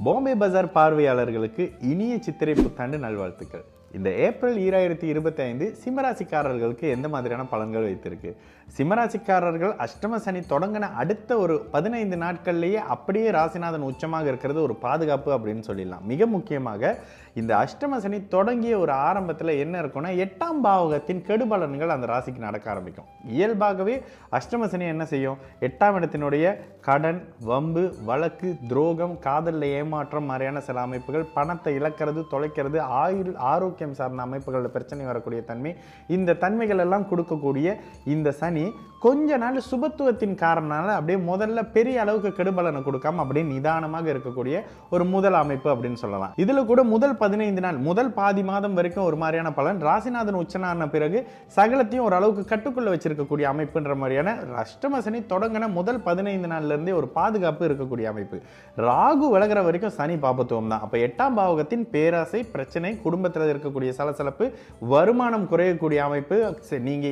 பாம்பே பஜார் பார்வையாளர்களுக்கு இனிய சித்திரை புத்தாண்டு நல்வாழ்த்துக்கள். இந்த ஏப்ரல் 2025 சிம்மராசிக்காரர்களுக்கு எந்த மாதிரியான பலன்கள் வைத்திருக்கு? சிம்மராசிக்காரர்கள் அஷ்டம சனி தொடங்கின அடுத்த ஒரு 15 நாட்கள்லேயே அப்படியே ராசிநாதன் உச்சமாக இருக்கிறது ஒரு பாதுகாப்பு அப்படின்னு சொல்லிடலாம். மிக முக்கியமாக இந்த அஷ்டம சனி தொடங்கிய ஒரு ஆரம்பத்தில் என்ன இருக்குன்னா 8ஆம் பாவகத்தின் கெடுபலன்கள் அந்த ராசிக்கு நடக்க ஆரம்பிக்கும். இயல்பாகவே அஷ்டம சனி என்ன செய்யும்? 8ஆம் இடத்தினுடைய கடன், வம்பு, வழக்கு, துரோகம், காதலில் ஏமாற்றம் மாதிரியான சில அமைப்புகள், பணத்தை இழக்கிறது, தொலைக்கிறது, ஆரோக்கியம் சார்ந்த அமைப்புகளில் பிரச்சனை வரக்கூடிய தன்மை, இந்த தன்மைகள் எல்லாம் கொடுக்கக்கூடிய இந்த சனி கொஞ்ச நாள் சுபத்துவத்தின் காரணனால அப்படியே முதல்ல பெரிய அளவுக்கு கெடுபலனை கொடுக்காம அப்படியே நிதானமாக இருக்கக்கூடிய ஒரு முதல் அமைப்பு அப்படின்னு சொல்லலாம். இதுல கூட முதல் 15 நாள், முதல் பாதி மாதம் வரைக்கும் ஒரு மாதிரியான பலன், ராசிநாதன் உச்சனான பிறகு சகலத்தையும் ஒரு அளவுக்கு கட்டுக்குள்ள வச்சிருக்கக்கூடிய அமைப்புன்ற மாதிரியான அஷ்டம சனி தொடங்கின முதல் 15 நாள்ல இருந்தே ஒரு பாதுகாப்பு இருக்கக்கூடிய அமைப்பு. ராகு விலகிற வரைக்கும் சனி பாபத்துவம் தான். அப்ப 8ஆம் பாவகத்தின் பேராசை, பிரச்சனை, குடும்பத்தில் இருக்கக்கூடிய சலசலப்பு, வருமானம் குறையக்கூடிய அமைப்பு, நீங்க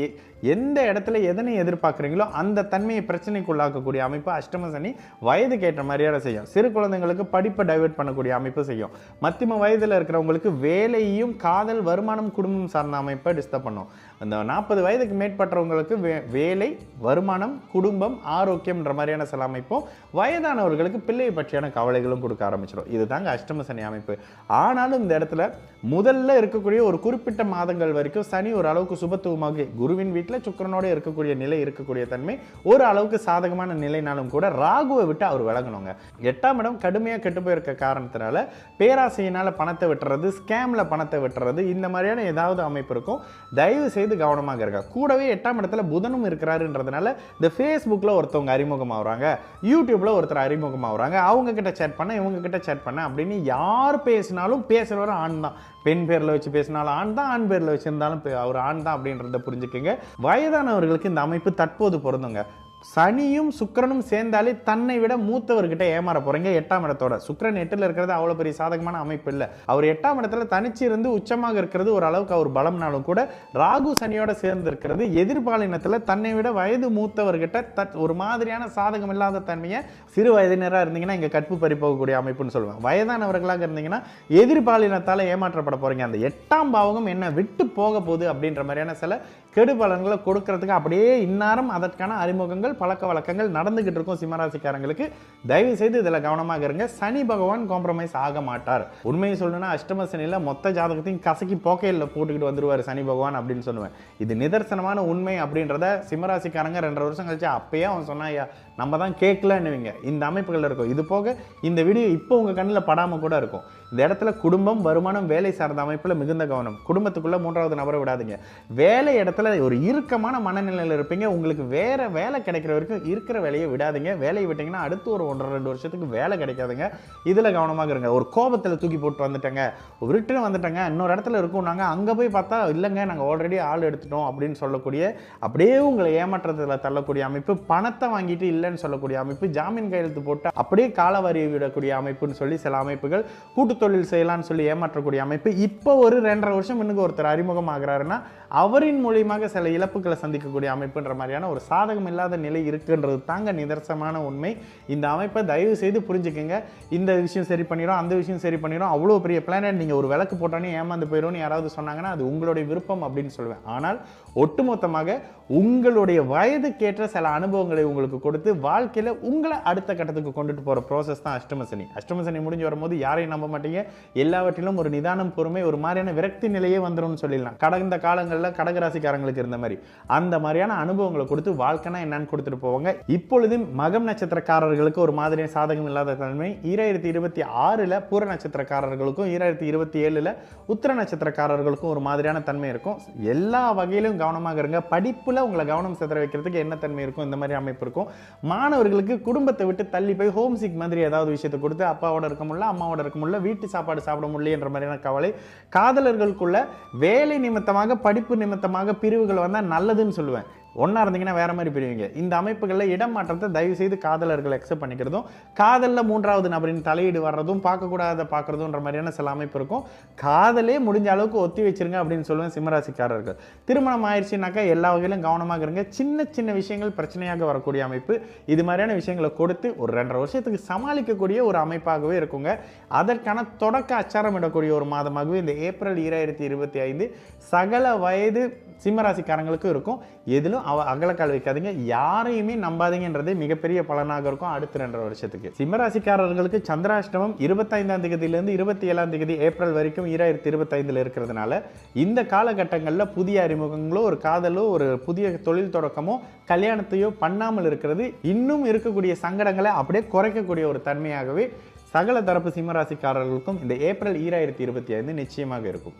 எந்த இடத்துல எதனை எதிர்பார்க்குறீங்களோ அந்த தன்மையை பிரச்சனைக்குள்ளாக்கக்கூடிய அமைப்பு அஷ்டம சனி வயதுக்கு ஏற்ற மாதிரியான செய்யும். சிறு குழந்தைங்களுக்கு படிப்பை டைவெர்ட் பண்ணக்கூடிய அமைப்பு செய்யும். மத்தியம வயதில் இருக்கிறவங்களுக்கு வேலையும், காதல், வருமானம், குடும்பம் சார்ந்த அமைப்பை டிஸ்டர்ப் பண்ணும். அந்த 40 வயதுக்கு மேற்பட்டவங்களுக்கு வேலை, வருமானம், குடும்பம், ஆரோக்கியம்ன்ற மாதிரியான சில அமைப்பும், வயதானவர்களுக்கு பிள்ளையை பற்றியான கவலைகளும் கொடுக்க ஆரம்பிச்சிடும். இது தாங்க அஷ்டம சனி அமைப்பு. ஆனாலும் இந்த இடத்துல முதல்ல இருக்கக்கூடிய ஒரு குறிப்பிட்ட மாதங்கள் வரைக்கும் சனி ஒரு அளவுக்கு சுபத்துவமாக குருவின் வீட்டில் சுக்கிரனோட இருக்கக்கூடிய நிலை, இருக்கக்கூடிய தன்மை ஒரு அளவுக்கு சாதகமான நிலைனாலும் கூட ராகுவை விட்டு அவர் விலகணுங்க. 8ஆம் இடம் கடுமையாக கெட்டு போயிருக்க காரணத்தினால பேராசையினால பணத்தை விட்டுறது, ஸ்கேம்ல பணத்தை விட்டுறது, இந்த மாதிரியான ஏதாவது அமைப்பு இருக்கும். தயவு செய்து கவனமாக இருக்க. கூடவே 8ஆம் இடத்துல புதனும் இருக்கிறாருன்றதுனால இந்த ஃபேஸ்புக்கில் ஒருத்தவங்க அறிமுகமாகறாங்க, யூடியூப்ல ஒருத்தர் அறிமுகமாகறாங்க, அவங்க கிட்ட சேட் பண்ண, இவங்க கிட்ட சேட் பண்ண அப்படின்னு யார் பேசினாலும் பேசுறவரும் ஆண் தான். பெண் பேரில் வச்சு பேசினாலும் ஆண் தான், ஆண் பேரில் வச்சிருந்தாலும் அவர் ஆண் தான் அப்படின்றத புரிஞ்சுக்கங்க. வயதானவர்களுக்கு இந்த அமைப்பு தற்போது பொருந்துங்க. சனியும் சுக்கிரனும் சேர்ந்தாலே தன்னை விட மூத்தவர்கிட்ட ஏமாற போறீங்க. 8ஆம் இடத்தோட சுக்கிரன் 8ல் இருக்கிறது அவ்வளவு பெரிய சாதகமான அமைப்பு இல்லை. அவர் 8ஆம் இடத்துல தனிச்சு இருந்து உச்சமாக இருக்கிறது ஒரு அளவுக்கு அவர் பலம்னாலும் கூட ராகு சனியோட சேர்ந்து இருக்கிறது எதிர்பாலினத்துல தன்னை விட வயது மூத்தவர்கிட்ட ஒரு மாதிரியான சாதகம் இல்லாத தன்மையை, சிறு வயதினராக இருந்தீங்கன்னா இங்க கற்பு பறிப்போகக்கூடிய அமைப்புன்னு சொல்லுவாங்க. வயதானவர்களாக இருந்தீங்கன்னா எதிர்பாலினத்தால ஏமாற்றப்பட போறீங்க. அந்த 8ஆம் பாவகம் என்ன விட்டு போக போகுது அப்படின்ற மாதிரியான சில கெடு பலன்களை கொடுக்கறதுக்கு அப்படியே இந்நேரம் அதற்கான அறிமுகங்கள், பழக்க வழக்கங்கள் நடந்துகிட்டு இருக்கும். சிம்மராசிக்காரங்களுக்கு தயவு செய்து இதுல கவனமாக இருங்க. சனி பகவான் காம்ப்ரமைஸ் ஆக மாட்டார். உண்மையை சொல்லணும்னா அஷ்டம சனியில மொத்த ஜாதகத்தையும் கசக்கி போக்கையில் போட்டுக்கிட்டு வந்துருவார் சனி பகவான் அப்படின்னு சொல்லுவேன். இது நிதர்சனமான உண்மை அப்படின்றத சிம்மராசிக்காரங்க 2.5 வருஷம் கழிச்சு அப்பயே அவன் சொன்னா நம்ம தான் கேட்கலன்னுவீங்க. இந்த அமைப்புகள் இருக்கும். இது போக இந்த வீடியோ இப்போ உங்க கண்ணில் படாம கூட இருக்கும். இந்த இடத்துல குடும்பம், வருமானம், வேலை சார்ந்த அமைப்புல மிகுந்த கவனம். குடும்பத்துக்குள்ள 3வது நபரை விடாதீங்க. வேலை இடத்துல ஒரு இறுக்கமான மனநிலையில் இருப்பீங்க. உங்களுக்கு வேற வேலை கிடைக்கிற வரைக்கும் இருக்கிற வேலையை விடாதீங்க. வேலையை விட்டீங்கன்னா அடுத்து ஒரு 1.5-2 வருஷத்துக்கு வேலை கிடைக்காதுங்க. இதுல கவனமாக இருங்க. ஒரு கோபத்தில் தூக்கி போட்டு வந்துட்டேங்க, ரிட்டர்ன் வந்துட்டேங்க, இன்னொரு இடத்துல இருக்கும், நாங்க அங்க போய் பார்த்தா இல்லைங்க நாங்க ஆல்ரெடி ஆள் எடுத்துட்டோம் அப்படின்னு சொல்லக்கூடிய, அப்படியே உங்களை ஏமாற்றத்துல தள்ளக்கூடிய அமைப்பு, பணத்தை வாங்கிட்டு இல்லைன்னு சொல்லக்கூடிய அமைப்பு, ஜாமீன் கையெழுத்து போட்டு அப்படியே காலவாரி விடக்கூடிய அமைப்புன்னு சொல்லி சில அமைப்புகள், கூட்டு தொழில் செய்யலாம்னு சொல்லி ஏமாற்றக்கூடிய அமைப்பு. இப்போ ஒரு 2.5 வருஷம் முன்னுக்கு ஒருத்தர் அறிமுகம் ஆகிறாருன்னா அவரின் மூலியமாக சில இழப்புகளை சந்திக்கக்கூடிய அமைப்புன்ற மாதிரியான ஒரு சாதகம் இல்லாத நிலை இருக்குன்றது தாங்க நிதர்சனமான உண்மை. இந்த அமைப்பை தயவு செய்து புரிஞ்சுக்கங்க. இந்த விஷயம் சரி பண்ணிடும், அந்த விஷயம் சரி பண்ணிடும், அவ்வளோ பெரிய பிளானட் நீங்கள் ஒரு விளக்கு போட்டானே ஏமாந்து போயிடும்னு யாராவது சொன்னாங்கன்னா அது உங்களுடைய விருப்பம் அப்படின்னு சொல்லுவேன். ஆனால் ஒட்டுமொத்தமாக உங்களுடைய வயதுக்கேற்ற சில அனுபவங்களை உங்களுக்கு கொடுத்து வாழ்க்கையில் உங்களை அடுத்த கட்டத்துக்கு கொண்டுட்டு போகிற ப்ராசஸ் தான் அஷ்டம சனி. அஷ்டம சனி முடிஞ்சு வரும்போது யாரையும் நம்ப மாட்டீங்க. எல்லாவற்றிலும் ஒரு நிதானம், பொறுமை, ஒரு மாதிரியான விரக்தி நிலையே வந்துடும் சொல்லிடலாம். கடந்த காலங்களில் கடகராசிக்காரங்களுக்கு இருந்த மாதிரி அந்த மாதிரியான அனுபவங்களை கொடுத்து வாழ்க்கைனா என்னன்னு கொடுத்துட்டு போவாங்க. இப்பொழுது மகம் நட்சத்திரக்காரர்களுக்கு ஒரு மாதிரியான சாதகம் இல்லாத தன்மை, 2026 பூர நட்சத்திரக்காரர்களுக்கும் 2027 உத்திர நட்சத்திரக்காரர்களுக்கும் ஒரு மாதிரியான தன்மை இருக்கும். எல்லா வகையிலும் கவனமாக இருங்க. படிப்புல உங்களை கவனம் சிதற வைக்கிறதுக்கு என்ன தன்மை இருக்கும், இந்த மாதிரி அமைப்பு இருக்கும். மாணவர்களுக்கு குடும்பத்தை விட்டு தள்ளி போய் ஹோம் சிக் மாதிரி ஏதாவது விஷயத்தை கொடுத்து அப்பாவோட இருக்க முடியல, அம்மாவோட இருக்க முடியல, வீட்டு சாப்பாடு சாப்பிட முடியல மாதிரியான கவலை. காதலர்களுக்குள்ள வேலை நிமித்தமாக, படிப்பு நிமித்தமாக பிரிவுகள் வந்தால் நல்லதுன்னு சொல்லுவேன். ஒன்றா இருந்தீங்கன்னா வேற மாதிரி பிரிவீங்க. இந்த அமைப்புகளில் இடம் மாற்றத்தை தயவு செய்து காதலர்கள் அக்செப்ட் பண்ணிக்கிறதும், காதலில் 3வது நபரின் தலையீடு வர்றதும், பார்க்கக்கூடாத பார்க்குறதுன்ற மாதிரியான சில அமைப்பு இருக்கும். காதலே முடிஞ்ச அளவுக்கு ஒத்தி வச்சிருங்க அப்படின்னு சொல்லுவேன் சிம்மராசிக்காரர்கள். திருமணம் ஆயிடுச்சுனாக்கா எல்லா வகையிலும் கவனமாக இருங்க. சின்ன சின்ன விஷயங்கள் பிரச்சனையாக வரக்கூடிய அமைப்பு. இது மாதிரியான விஷயங்களை கொடுத்து ஒரு 2.5 வருஷத்துக்கு சமாளிக்கக்கூடிய ஒரு அமைப்பாகவே இருக்குங்க. அதற்கான தொடக்க அச்சாரம் இடக்கூடிய ஒரு மாதமாகவே இந்த ஏப்ரல் 2025 சகல வயது சிம்மராசிக்காரங்களுக்கு இருக்கும். எதிலும் அகலக்கால் வைக்காதீங்க, யாரையுமே நம்பாதீங்கன்றதே மிகப்பெரிய பலனாக இருக்கும் அடுத்த 2.5 வருஷத்துக்கு. சிம்மராசிக்காரர்களுக்கு சந்திராஷ்டமம் 25ஆம் தேதியிலிருந்து 27ஆம் தேதி ஏப்ரல் வரைக்கும் 2025 இருக்கிறதுனால இந்த காலகட்டங்களில் புதிய அறிமுகங்களோ, ஒரு காதலோ, ஒரு புதிய தொழில் தொடக்கமோ, கல்யாணத்தையோ பண்ணாமல் இருக்கிறது இன்னும் இருக்கக்கூடிய சங்கடங்களை அப்படியே குறைக்கக்கூடிய ஒரு தன்மையாகவே சகல தரப்பு சிம்மராசிக்காரர்களுக்கும் இந்த ஏப்ரல் 2025 நிச்சயமாக இருக்கும்.